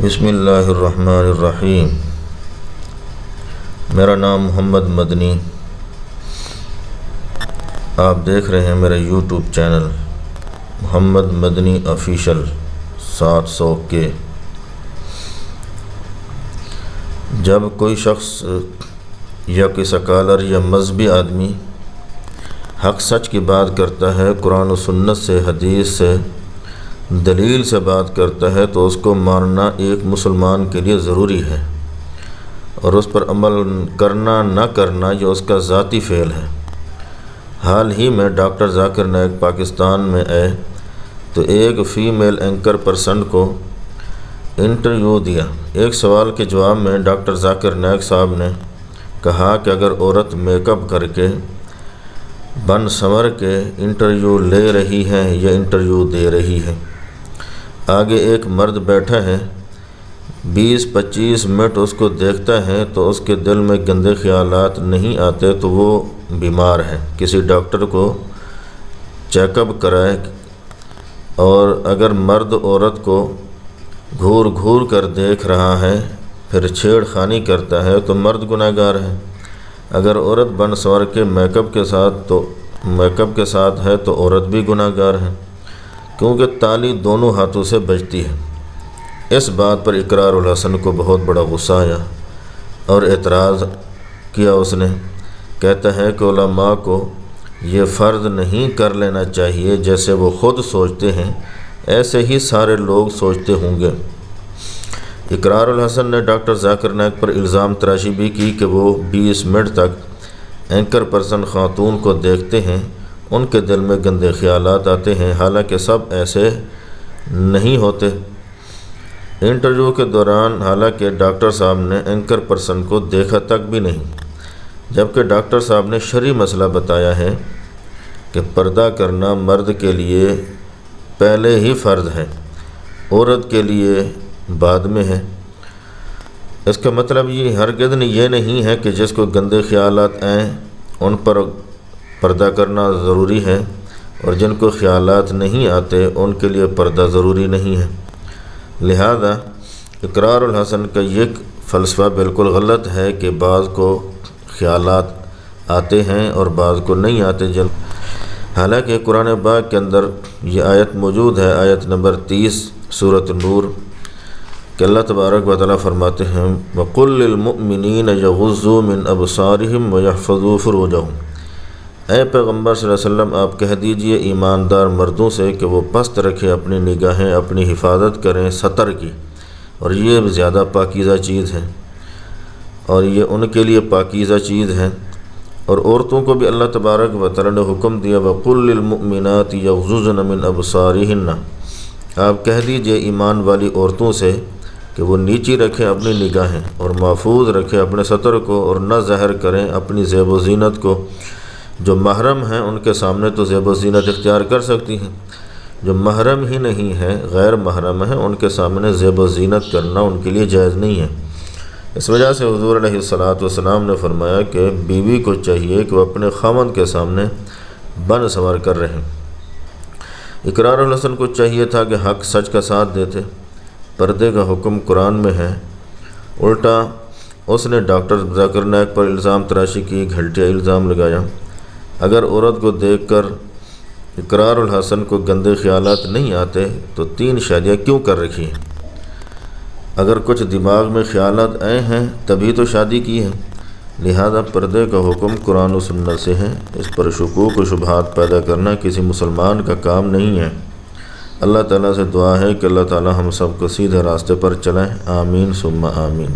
بسم اللہ الرحمن الرحیم۔ میرا نام محمد مدنی، آپ دیکھ رہے ہیں میرا یوٹیوب چینل محمد مدنی آفیشل 700 کے۔ جب کوئی شخص یا کوئی سکالر یا مذہبی آدمی حق سچ کی بات کرتا ہے، قرآن و سنت سے، حدیث سے، دلیل سے بات کرتا ہے، تو اس کو ماننا ایک مسلمان کے لیے ضروری ہے، اور اس پر عمل کرنا نہ کرنا یہ اس کا ذاتی فعل ہے۔ حال ہی میں ڈاکٹر ذاکر نائک پاکستان میں آئے تو ایک فیمیل اینکر پرسن کو انٹرویو دیا۔ ایک سوال کے جواب میں ڈاکٹر ذاکر نائک صاحب نے کہا کہ اگر عورت میک اپ کر کے بن سنور کے انٹرویو لے رہی ہے یا انٹرویو دے رہی ہے، آگے ایک مرد بیٹھا ہے، 20-25 منٹ اس کو دیکھتا ہے تو اس کے دل میں گندے خیالات نہیں آتے تو وہ بیمار ہے، کسی ڈاکٹر کو چیک اپ کرائے۔ اور اگر مرد عورت کو گھور گھور کر دیکھ رہا ہے پھر چھیڑ خانی کرتا ہے تو مرد گناہ گار ہے۔ اگر عورت بن سنور کے میک اپ کے ساتھ ہے تو عورت بھی گناہ گار ہے، کیونکہ تالی دونوں ہاتھوں سے بجتی ہے۔ اس بات پر اقرار الحسن کو بہت بڑا غصہ آیا اور اعتراض کیا۔ اس نے کہتا ہے کہ علماء کو یہ فرض نہیں کر لینا چاہیے، جیسے وہ خود سوچتے ہیں ایسے ہی سارے لوگ سوچتے ہوں گے۔ اقرار الحسن نے ڈاکٹر ذاکر نائک پر الزام تراشی بھی کی کہ وہ 20 منٹ تک اینکر پرسن خاتون کو دیکھتے ہیں، ان کے دل میں گندے خیالات آتے ہیں، حالانکہ سب ایسے نہیں ہوتے۔ انٹرویو کے دوران حالانکہ ڈاکٹر صاحب نے اینکر پرسن کو دیکھا تک بھی نہیں، جبکہ ڈاکٹر صاحب نے شرعی مسئلہ بتایا ہے کہ پردہ کرنا مرد کے لیے پہلے ہی فرض ہے، عورت کے لیے بعد میں ہے۔ اس کا مطلب یہ ہرگز یہ نہیں ہے کہ جس کو گندے خیالات آئیں ان پر پردہ کرنا ضروری ہے، اور جن کو خیالات نہیں آتے ان کے لیے پردہ ضروری نہیں ہے۔ لہذا اقرار الحسن کا یہ فلسفہ بالکل غلط ہے کہ بعض کو خیالات آتے ہیں اور بعض کو نہیں آتے۔ حالانکہ قرآن پاک کے اندر یہ آیت موجود ہے، آیت نمبر 30 سورۃ نور، کہ اللہ تبارک و تعالیٰ فرماتے ہیں وَقُلْ لِلْمُؤْمِنِينَ يَغُضُّوا مِنْ أَبْصَارِهِمْ وَيَحْفَظُوا فُرُوجَهُمْ۔ اے پیغمبر صلی اللہ علیہ وسلم، آپ کہہ دیجئے ایماندار مردوں سے کہ وہ پست رکھیں اپنی نگاہیں، اپنی حفاظت کریں ستر کی، اور یہ زیادہ پاکیزہ چیز ہے، اور یہ ان کے لیے پاکیزہ چیز ہے۔ اور عورتوں کو بھی اللہ تبارک و تعالیٰ نے حکم دیا وَقُلْ لِلْمُؤْمِنَاتِ يَغْضُضْنَ مِنْ أَبْصَارِهِنَّ، آپ کہہ دیجئے ایمان والی عورتوں سے کہ وہ نیچی رکھیں اپنی نگاہیں اور محفوظ رکھیں اپنے ستر کو، اور نہ ظاہر کریں اپنی زیب و زینت کو۔ جو محرم ہیں ان کے سامنے تو زیب و زینت اختیار کر سکتی ہیں، جو محرم ہی نہیں ہے، غیر محرم ہیں، ان کے سامنے زیب و زینت کرنا ان کے لیے جائز نہیں ہے۔ اس وجہ سے حضور علیہ الصلوۃ نے فرمایا کہ بیوی کو چاہیے کہ وہ اپنے خاوند کے سامنے بن سنور کر رہیں۔ اقرار الحسن کو چاہیے تھا کہ حق سچ کا ساتھ دیتے، پردے کا حکم قرآن میں ہے، الٹا اس نے ڈاکٹر ذاکر نائک پر الزام تراشی کی، گھٹیا الزام لگایا۔ اگر عورت کو دیکھ کر اقرار الحسن کو گندے خیالات نہیں آتے تو 3 شادیاں کیوں کر رکھی ہیں؟ اگر کچھ دماغ میں خیالات آئے ہیں تبھی تو شادی کی ہے۔ لہذا پردے کا حکم قرآن و سنت سے ہے، اس پر شکوک و شبہات پیدا کرنا کسی مسلمان کا کام نہیں ہے۔ اللہ تعالیٰ سے دعا ہے کہ اللہ تعالیٰ ہم سب کو سیدھے راستے پر چلائیں، آمین ثم آمین۔